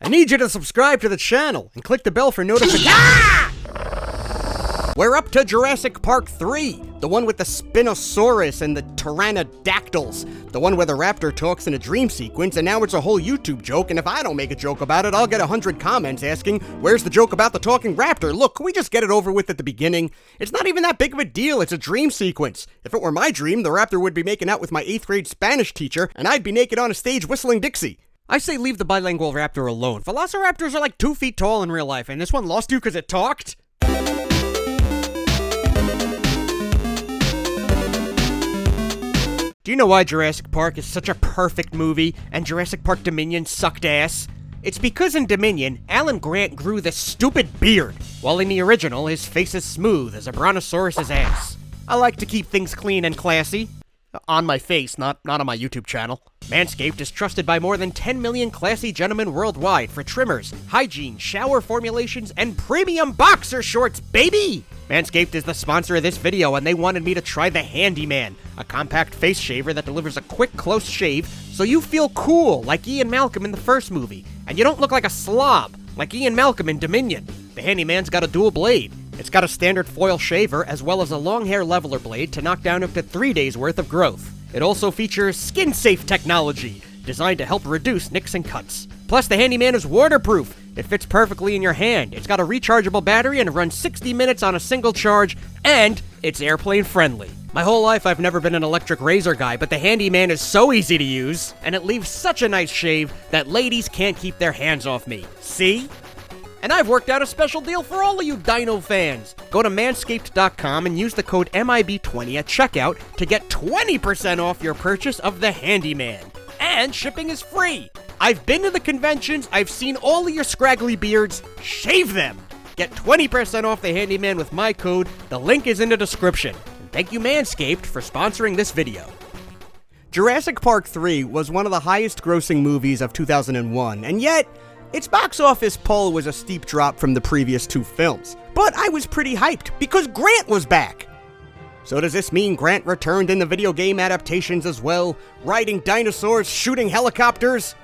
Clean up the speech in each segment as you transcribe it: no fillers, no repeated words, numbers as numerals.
I need you to subscribe to the channel and click the bell for notifications. We're up to Jurassic Park 3, the one with the Spinosaurus and the Pteranodactyls, the one where the raptor talks in a dream sequence, and now it's a whole YouTube joke, and if I don't make a joke about it, I'll get 100 comments asking, where's the joke about the talking raptor? Look, can we just get it over with at the beginning? It's not even that big of a deal, it's a dream sequence. If it were my dream, the raptor would be making out with my 8th grade Spanish teacher, and I'd be naked on a stage whistling Dixie. I say leave the bilingual raptor alone. Velociraptors are like 2 feet tall in real life, and this one lost you because it talked? Do you know why Jurassic Park is such a perfect movie and Jurassic Park Dominion sucked ass? It's because in Dominion, Alan Grant grew this stupid beard, while in the original, his face is smooth as a brontosaurus's ass. I like to keep things clean and classy. On my face, not on my YouTube channel. Manscaped is trusted by more than 10 million classy gentlemen worldwide for trimmers, hygiene, shower formulations, and premium boxer shorts, baby! Manscaped is the sponsor of this video, and they wanted me to try the Handyman, a compact face shaver that delivers a quick, close shave so you feel cool like Ian Malcolm in the first movie, and you don't look like a slob like Ian Malcolm in Dominion. The Handyman's got a dual blade. It's got a standard foil shaver as well as a long hair leveler blade to knock down up to 3 days worth of growth. It also features skin-safe technology, designed to help reduce nicks and cuts. Plus, the Handyman is waterproof. It fits perfectly in your hand. It's got a rechargeable battery and runs 60 minutes on a single charge, and it's airplane friendly. My whole life I've never been an electric razor guy, but the Handyman is so easy to use, and it leaves such a nice shave that ladies can't keep their hands off me. See? And I've worked out a special deal for all of you Dino fans. Go to manscaped.com and use the code MIB20 at checkout to get 20% off your purchase of the Handyman. And shipping is free. I've been to the conventions, I've seen all of your scraggly beards. Shave them. Get 20% off the Handyman with my code. The link is in the description. And thank you Manscaped for sponsoring this video. Jurassic Park 3 was one of the highest grossing movies of 2001, and yet its box office pull was a steep drop from the previous 2 films. But I was pretty hyped because Grant was back. So does this mean Grant returned in the video game adaptations as well, riding dinosaurs, shooting helicopters?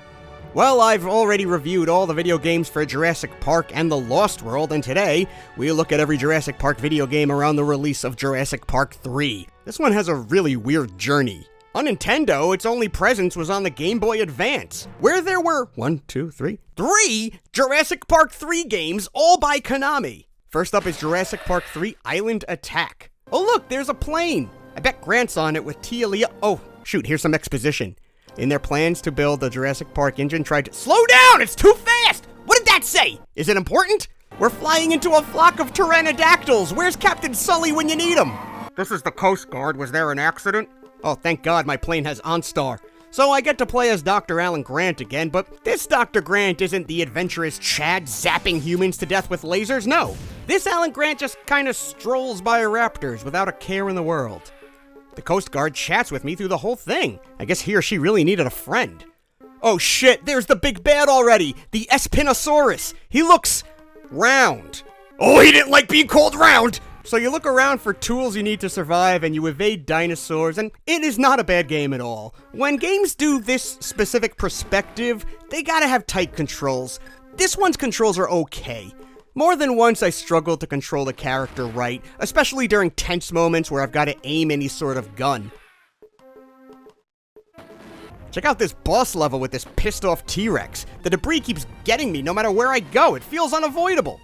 Well, I've already reviewed all the video games for Jurassic Park and The Lost World, and today, we'll look at every Jurassic Park video game around the release of Jurassic Park 3. This one has a really weird journey. On Nintendo, its only presence was on the Game Boy Advance, where there were 3 Jurassic Park 3 games, all by Konami. First up is Jurassic Park 3 Island Attack. Oh look, there's a plane! I bet Grant's on it with Tia Leo. Oh, shoot, here's some exposition. In their plans to build the Jurassic Park engine, tried to— Slow down! It's too fast! What did that say? Is it important? We're flying into a flock of pteranodactyls. Where's Captain Sully when you need him? This is the Coast Guard. Was there an accident? Oh, thank God my plane has OnStar. So I get to play as Dr. Alan Grant again, but this Dr. Grant isn't the adventurous Chad zapping humans to death with lasers, no. This Alan Grant just kinda strolls by raptors without a care in the world. The Coast Guard chats with me through the whole thing. I guess he or she really needed a friend. Oh shit, there's the big bad already! The Spinosaurus! He looks round. Oh, he didn't like being called round! So you look around for tools you need to survive and you evade dinosaurs, and it is not a bad game at all. When games do this specific perspective, they gotta have tight controls. This one's controls are okay. More than once I struggled to control the character right, especially during tense moments where I've gotta aim any sort of gun. Check out this boss level with this pissed off T-Rex. The debris keeps getting me no matter where I go. It feels unavoidable.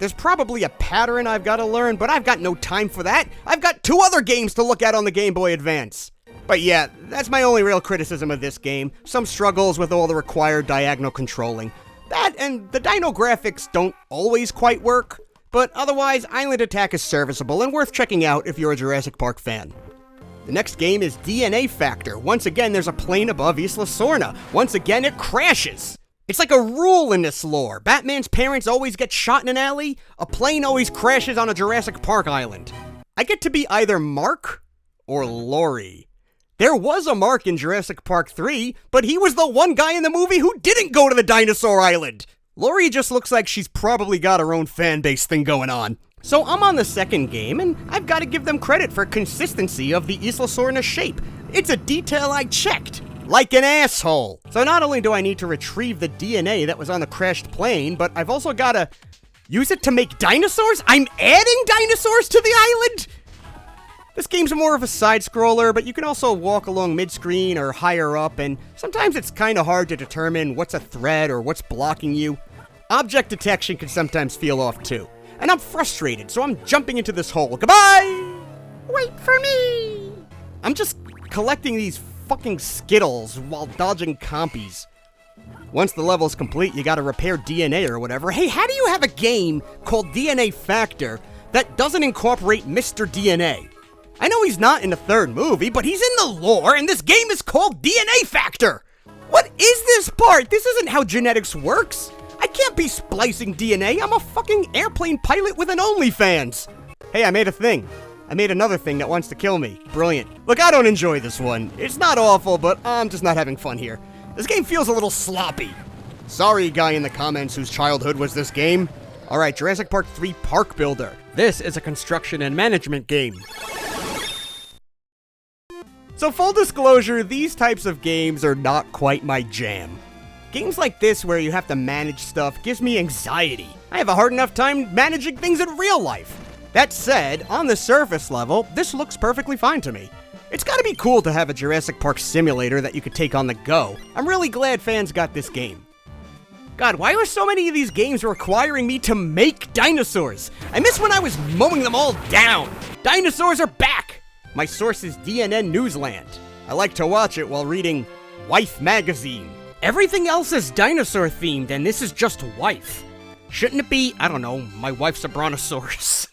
There's probably a pattern I've got to learn, but I've got no time for that. I've got 2 other games to look at on the Game Boy Advance. But yeah, that's my only real criticism of this game. Some struggles with all the required diagonal controlling. That and the dino graphics don't always quite work, but otherwise Island Attack is serviceable and worth checking out if you're a Jurassic Park fan. The next game is DNA Factor. Once again, there's a plane above Isla Sorna. Once again, it crashes. It's like a rule in this lore. Batman's parents always get shot in an alley. A plane always crashes on a Jurassic Park island. I get to be either Mark or Laurie. There was a Mark in Jurassic Park 3, but he was the one guy in the movie who didn't go to the dinosaur island. Laurie just looks like she's probably got her own fan base thing going on. So I'm on the second game, and I've got to give them credit for consistency of the Isla Sorna shape. It's a detail I checked. like an asshole. So not only do I need to retrieve the DNA that was on the crashed plane, but I've also gotta use it to make dinosaurs? I'm adding dinosaurs to the island? This game's more of a side-scroller, but you can also walk along mid-screen or higher up, and sometimes it's kinda hard to determine what's a threat or what's blocking you. Object detection can sometimes feel off too. And I'm frustrated, so I'm jumping into this hole. Goodbye! Wait for me! I'm just collecting these fucking Skittles while dodging compies. Once the level's complete, you gotta repair DNA or whatever. Hey, how do you have a game called DNA Factor that doesn't incorporate Mr. DNA? I know he's not in the third movie, but he's in the lore, and this game is called DNA Factor! What is this part? This isn't how genetics works! I can't be splicing DNA, I'm a fucking airplane pilot with an OnlyFans! Hey, I made a thing. I made another thing that wants to kill me. Brilliant. Look, I don't enjoy this one. It's not awful, but I'm just not having fun here. This game feels a little sloppy. Sorry, guy in the comments whose childhood was this game. Alright, Jurassic Park 3 Park Builder. This is a construction and management game. So full disclosure, these types of games are not quite my jam. Games like this where you have to manage stuff gives me anxiety. I have a hard enough time managing things in real life. That said, on the surface level, this looks perfectly fine to me. It's gotta be cool to have a Jurassic Park simulator that you could take on the go. I'm really glad fans got this game. God, why are so many of these games requiring me to make dinosaurs? I miss when I was mowing them all down. Dinosaurs are back! My source is DNN Newsland. I like to watch it while reading Wife magazine. Everything else is dinosaur themed, and this is just Wife. Shouldn't it be, I don't know, My Wife's a Brontosaurus?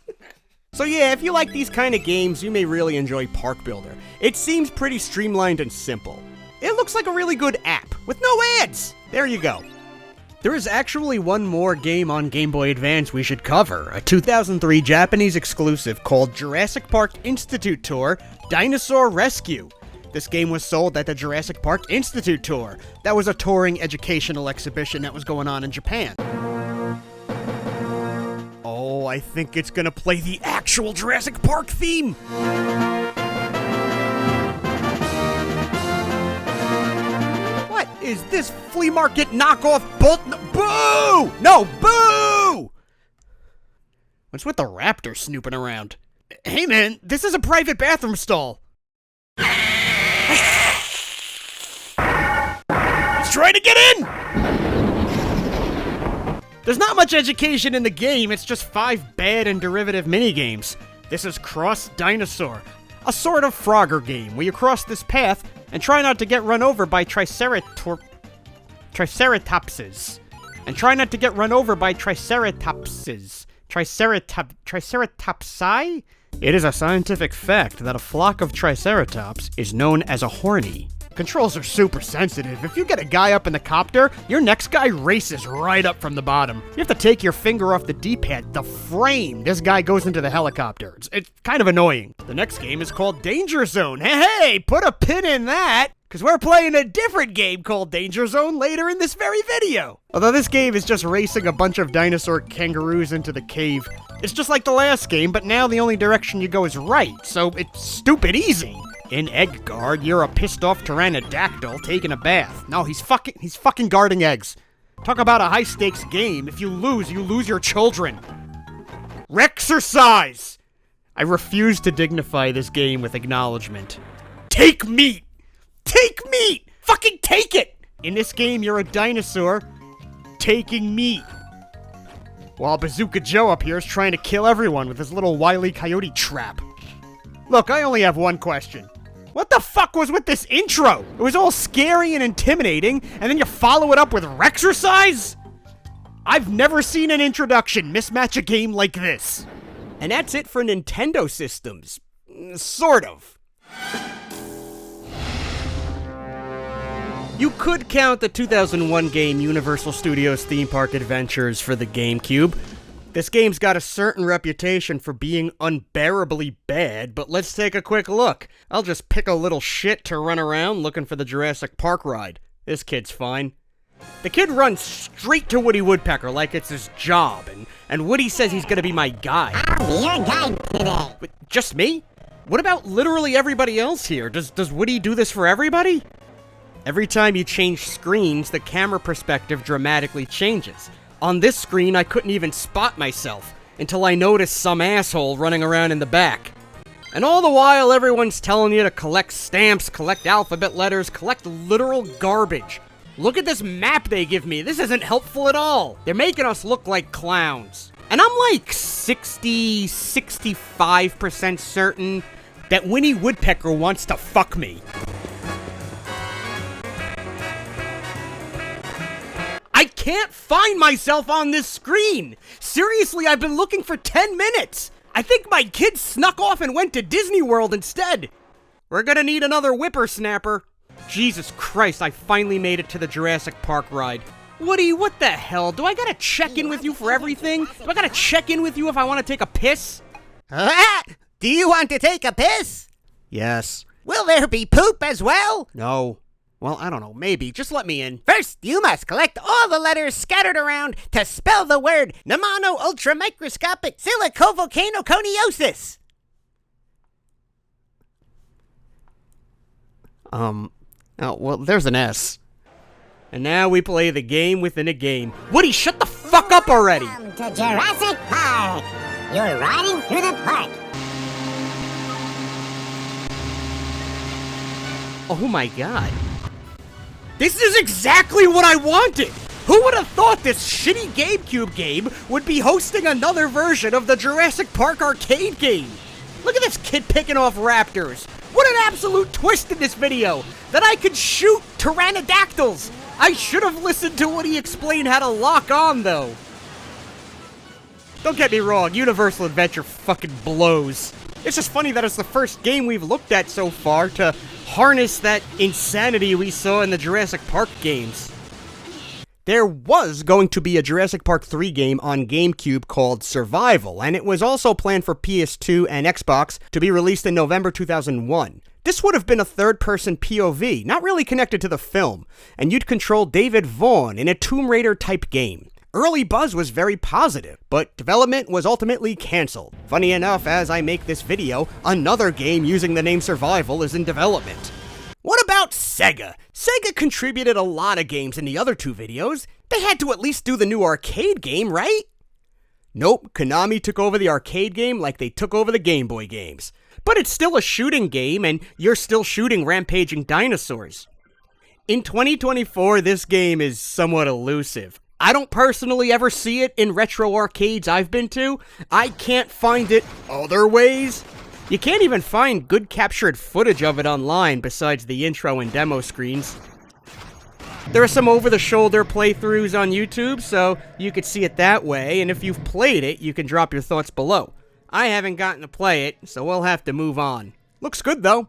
So yeah, if you like these kind of games, you may really enjoy Park Builder. It seems pretty streamlined and simple. It looks like a really good app, with no ads! There you go. There is actually one more game on Game Boy Advance we should cover, a 2003 Japanese exclusive called Jurassic Park Institute Tour Dinosaur Rescue. This game was sold at the Jurassic Park Institute Tour. That was a touring educational exhibition that was going on in Japan. Oh, I think it's gonna play the actual Jurassic Park theme! What is this flea market knockoff boo! No, boo! What's with the raptor snooping around? Hey man, this is a private bathroom stall. He's trying to get in! There's not much education in the game, it's just 5 bad and derivative minigames. This is Cross Dinosaur, a sort of Frogger game where you cross this path and try not to get run over by Triceratopses. And try not to get run over by Triceratopses. Triceratopsi? It is a scientific fact that a flock of Triceratops is known as a horny. Controls are super sensitive. If you get a guy up in the copter, your next guy races right up from the bottom. You have to take your finger off the D-pad to frame this guy goes into the helicopter. It's kind of annoying. The next game is called Danger Zone. Hey, put a pin in that, because we're playing a different game called Danger Zone later in this very video. Although this game is just racing a bunch of dinosaur kangaroos into the cave. It's just like the last game, but now the only direction you go is right, so it's stupid easy. In Egg Guard, you're a pissed-off pteranodactyl taking a bath. No, he's fucking guarding eggs. Talk about a high-stakes game. If you lose your children. Rexercise! I refuse to dignify this game with acknowledgement. Take meat! Take meat! Fucking take it! In this game, you're a dinosaur taking meat. While Bazooka Joe up here is trying to kill everyone with his little Wile E. Coyote trap. Look, I only have one question. What the fuck was with this intro? It was all scary and intimidating, and then you follow it up with Rexercise? I've never seen an introduction mismatch a game like this. And that's it for Nintendo systems. Sort of. You could count the 2001 game Universal Studios Theme Park Adventures for the GameCube. This game's got a certain reputation for being unbearably bad, but let's take a quick look. I'll just pick a little shit to run around looking for the Jurassic Park ride. This kid's fine. The kid runs straight to Woody Woodpecker like it's his job, and Woody says he's gonna be my guide. I'll be your guide today. But just me? What about literally everybody else here? Does Woody do this for everybody? Every time you change screens, the camera perspective dramatically changes. On this screen, I couldn't even spot myself until I noticed some asshole running around in the back. And all the while, everyone's telling you to collect stamps, collect alphabet letters, collect literal garbage. Look at this map they give me. This isn't helpful at all. They're making us look like clowns. And I'm like 65% certain that Winnie Woodpecker wants to fuck me. I can't find myself on this screen! Seriously, I've been looking for 10 minutes! I think my kids snuck off and went to Disney World instead! We're gonna need another whippersnapper. Jesus Christ, I finally made it to the Jurassic Park ride. Woody, what the hell? Do I gotta check in with you for everything? Do I gotta check in with you if I want to take a piss? Do you want to take a piss? Yes. Will there be poop as well? No. Well, I don't know. Maybe. Just let me in. First, you must collect all the letters scattered around to spell the word pneumono-ultramicroscopic silicovolcanoconiosis. Oh, well, there's an S. And now we play the game within a game. Woody, shut the fuck up already! Welcome to Jurassic Park. You're riding through the park. Oh my god. This is exactly what I wanted! Who would have thought this shitty GameCube game would be hosting another version of the Jurassic Park arcade game? Look at this kid picking off raptors. What an absolute twist in this video! That I could shoot pteranodactyls! I should have listened to what he explained how to lock on, though. Don't get me wrong, Universal Adventure fucking blows. It's just funny that it's the first game we've looked at so far to harness that insanity we saw in the Jurassic Park games. There was going to be a Jurassic Park 3 game on GameCube called Survival, and it was also planned for PS2 and Xbox to be released in November 2001. This would have been a third-person POV, not really connected to the film, and you'd control David Vaughn in a Tomb Raider-type game. Early buzz was very positive, but development was ultimately cancelled. Funny enough, as I make this video, another game using the name Survival is in development. What about Sega? Sega contributed a lot of games in the other two videos. They had to at least do the new arcade game, right? Nope, Konami took over the arcade game like they took over the Game Boy games. But it's still a shooting game, and you're still shooting rampaging dinosaurs. In 2024, this game is somewhat elusive. I don't personally ever see it in retro arcades I've been to. I can't find it other ways. You can't even find good captured footage of it online besides the intro and demo screens. There are some over-the-shoulder playthroughs on YouTube, so you could see it that way, and if you've played it, you can drop your thoughts below. I haven't gotten to play it, so we'll have to move on. Looks good, though.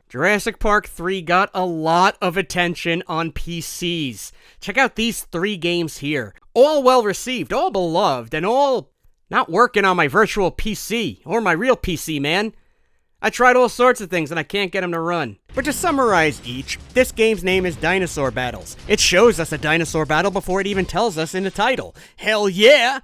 Jurassic Park 3 got a lot of attention on PCs. Check out these 3 games here. All well-received, all beloved, and all not working on my virtual PC, or my real PC, man. I tried all sorts of things and I can't get them to run. But to summarize each, this game's name is Dinosaur Battles. It shows us a dinosaur battle before it even tells us in the title. Hell yeah!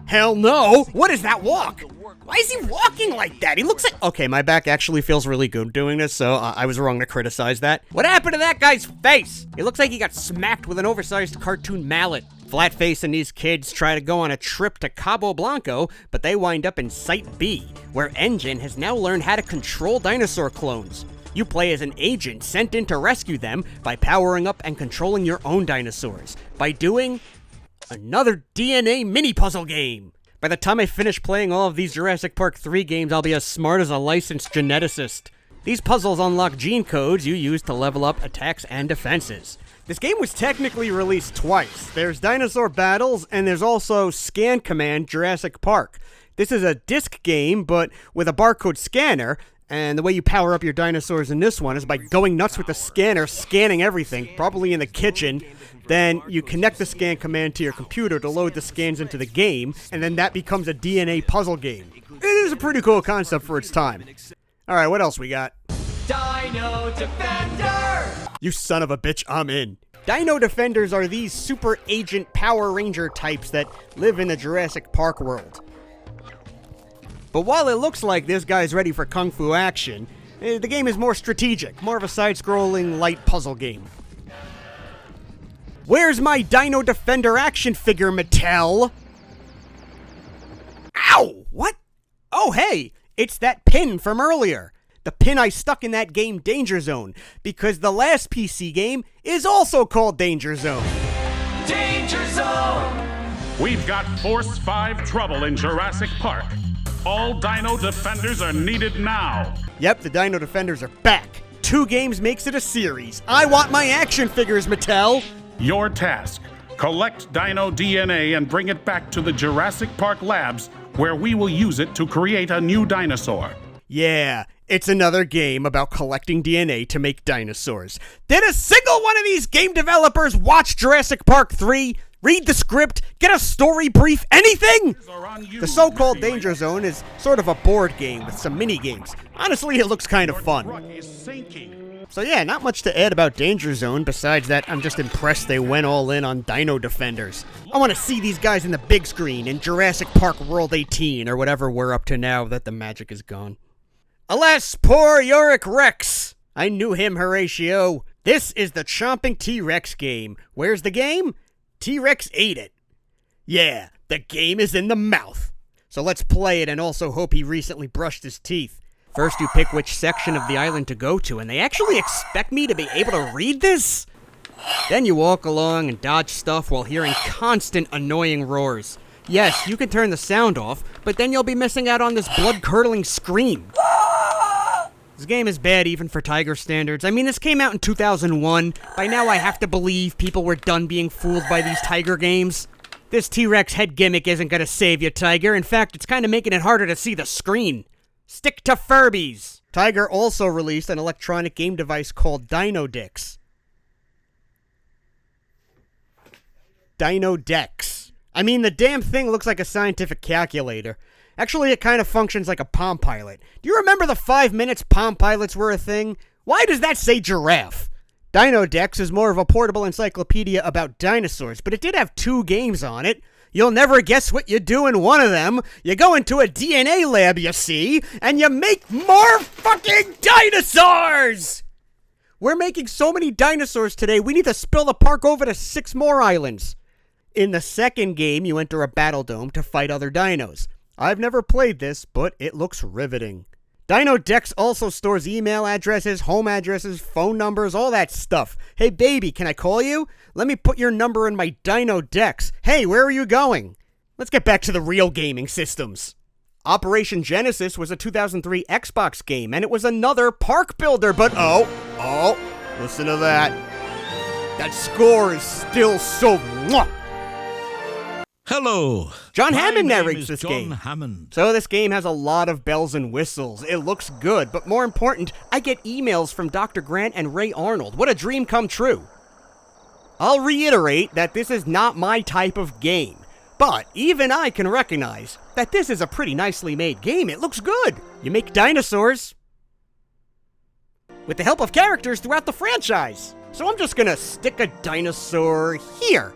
Hell no! What is that walk? Why is he walking like that? He looks like... Okay, my back actually feels really good doing this, so I was wrong to criticize that. What happened to that guy's face? It looks like he got smacked with an oversized cartoon mallet. Flatface and these kids try to go on a trip to Cabo Blanco, but they wind up in Site B, where Engine has now learned how to control dinosaur clones. You play as an agent sent in to rescue them by powering up and controlling your own dinosaurs, by doing another DNA mini-puzzle game. By the time I finish playing all of these Jurassic Park 3 games, I'll be as smart as a licensed geneticist. These puzzles unlock gene codes you use to level up attacks and defenses. This game was technically released twice. There's Dinosaur Battles, and there's also Scan Command Jurassic Park. This is a disc game, but with a barcode scanner, and the way you power up your dinosaurs in this one is by going nuts with the scanner, scanning everything, probably in the kitchen. Then you connect the scan command to your computer to load the scans into the game, and then that becomes a DNA puzzle game. It is a pretty cool concept for its time. Alright, what else we got? Dino Defender! You son of a bitch, I'm in. Dino Defenders are these super agent Power Ranger types that live in the Jurassic Park world. But while it looks like this guy's ready for kung fu action, the game is more strategic, more of a side-scrolling light puzzle game. Where's my Dino Defender action figure, Mattel? Ow! What? Oh, hey! It's that pin from earlier. The pin I stuck in that game Danger Zone, because the last PC game is also called Danger Zone. Danger Zone! We've got Force 5 trouble in Jurassic Park. All Dino Defenders are needed now. Yep, the Dino Defenders are back. 2 games makes it a series. I want my action figures, Mattel! Your task: collect Dino DNA and bring it back to the Jurassic Park labs, where we will use it to create a new dinosaur. Yeah, it's another game about collecting DNA to make dinosaurs. Did a single one of these game developers watch Jurassic Park 3? Read the script? Get a story brief? Anything? The so-called Danger Zone is sort of a board game with some mini-games. Honestly, it looks kind of fun. So yeah, not much to add about Danger Zone, besides that I'm just impressed they went all in on Dino Defenders. I want to see these guys in the big screen in Jurassic Park World 18, or whatever we're up to now that the magic is gone. Alas, poor Yorick Rex! I knew him, Horatio. This is the Chomping T-Rex game. Where's the game? T-Rex ate it. Yeah, the game is in the mouth. So let's play it and also hope he recently brushed his teeth. First you pick which section of the island to go to, and they actually expect me to be able to read this? Then you walk along and dodge stuff while hearing constant annoying roars. Yes, you can turn the sound off, but then you'll be missing out on this blood-curdling scream. This game is bad even for Tiger standards. I mean, this came out in 2001. By now I have to believe people were done being fooled by these Tiger games. This T-Rex head gimmick isn't gonna save you, Tiger. In fact, it's kinda making it harder to see the screen. Stick to Furbies! Tiger also released an electronic game device called Dino Dex. Dino Dex. I mean, the damn thing looks like a scientific calculator. Actually, it kind of functions like a Palm Pilot. Do you remember the 5 minutes Palm Pilots were a thing? Why does that say giraffe? Dino Dex is more of a portable encyclopedia about dinosaurs, but it did have 2 games on it. You'll never guess what you do in one of them. You go into a DNA lab, you see, and you make more fucking dinosaurs! We're making so many dinosaurs today, we need to spill the park over to 6 more islands. In the second game, you enter a battle dome to fight other dinos. I've never played this, but it looks riveting. Dino Dex also stores email addresses, home addresses, phone numbers, all that stuff. Hey baby, can I call you? Let me put your number in my Dino Dex. Hey, where are you going? Let's get back to the real gaming systems. Operation Genesis was a 2003 Xbox game, and it was another park builder, but oh, listen to that. That score is still so mwah. Hello. John My Hammond name narrates is this John game. Hammond. So this game has a lot of bells and whistles. It looks good, but more important, I get emails from Dr. Grant and Ray Arnold. What a dream come true. I'll reiterate that this is not my type of game, but even I can recognize that this is a pretty nicely made game. It looks good. You make dinosaurs with the help of characters throughout the franchise. So I'm just gonna stick a dinosaur here.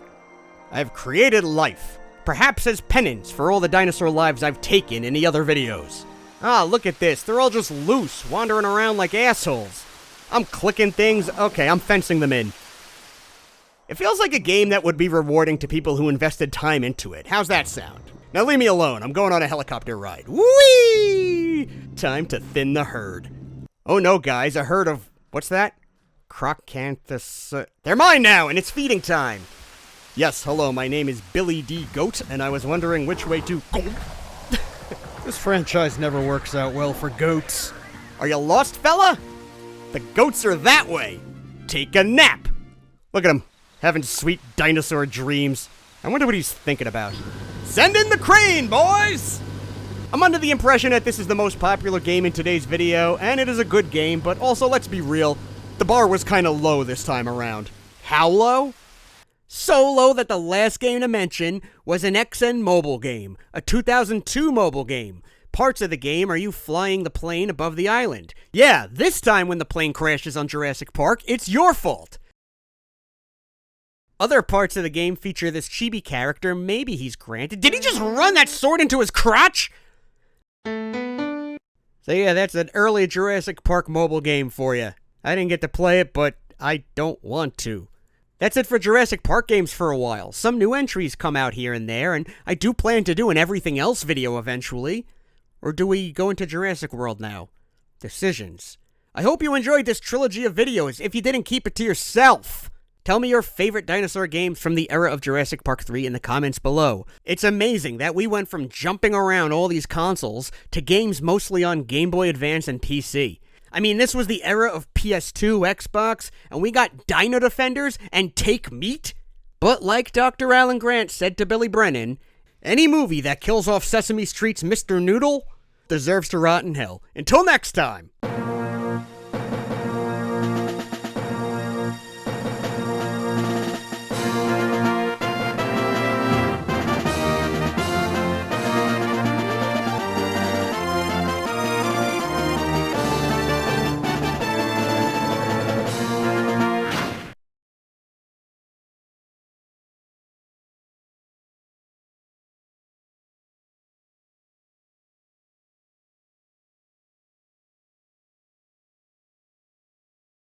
I've created life. Perhaps as penance for all the dinosaur lives I've taken in the other videos. Ah, look at this. They're all just loose, wandering around like assholes. I'm clicking things. Okay, I'm fencing them in. It feels like a game that would be rewarding to people who invested time into it. How's that sound? Now leave me alone. I'm going on a helicopter ride. Whee! Time to thin the herd. Oh no, guys. A herd of... What's that? Crocanthus... They're mine now, and it's feeding time. Yes, hello, my name is Billy D. Goat, and I was wondering which way to go. This franchise never works out well for goats. Are you lost, fella? The goats are that way. Take a nap. Look at him, having sweet dinosaur dreams. I wonder what he's thinking about. Send in the crane, boys! I'm under the impression that this is the most popular game in today's video, and it is a good game, but also, let's be real, the bar was kinda low this time around. How low? So low that the last game to mention was an XN mobile game, a 2002 mobile game. Parts of the game are you flying the plane above the island. Yeah, this time when the plane crashes on Jurassic Park, it's your fault. Other parts of the game feature this chibi character, maybe he's Grant. Did he just run that sword into his crotch? So yeah, that's an early Jurassic Park mobile game for you. I didn't get to play it, but I don't want to. That's it for Jurassic Park games for a while. Some new entries come out here and there, and I do plan to do an everything else video eventually. Or do we go into Jurassic World now? Decisions. I hope you enjoyed this trilogy of videos. If you didn't, keep it to yourself. Tell me your favorite dinosaur games from the era of Jurassic Park 3 in the comments below. It's amazing that we went from jumping around all these consoles to games mostly on Game Boy Advance and PC. I mean, this was the era of PS2, Xbox, and we got Dino Defenders and Take Meat? But like Dr. Alan Grant said to Billy Brennan, any movie that kills off Sesame Street's Mr. Noodle deserves to rot in hell. Until next time!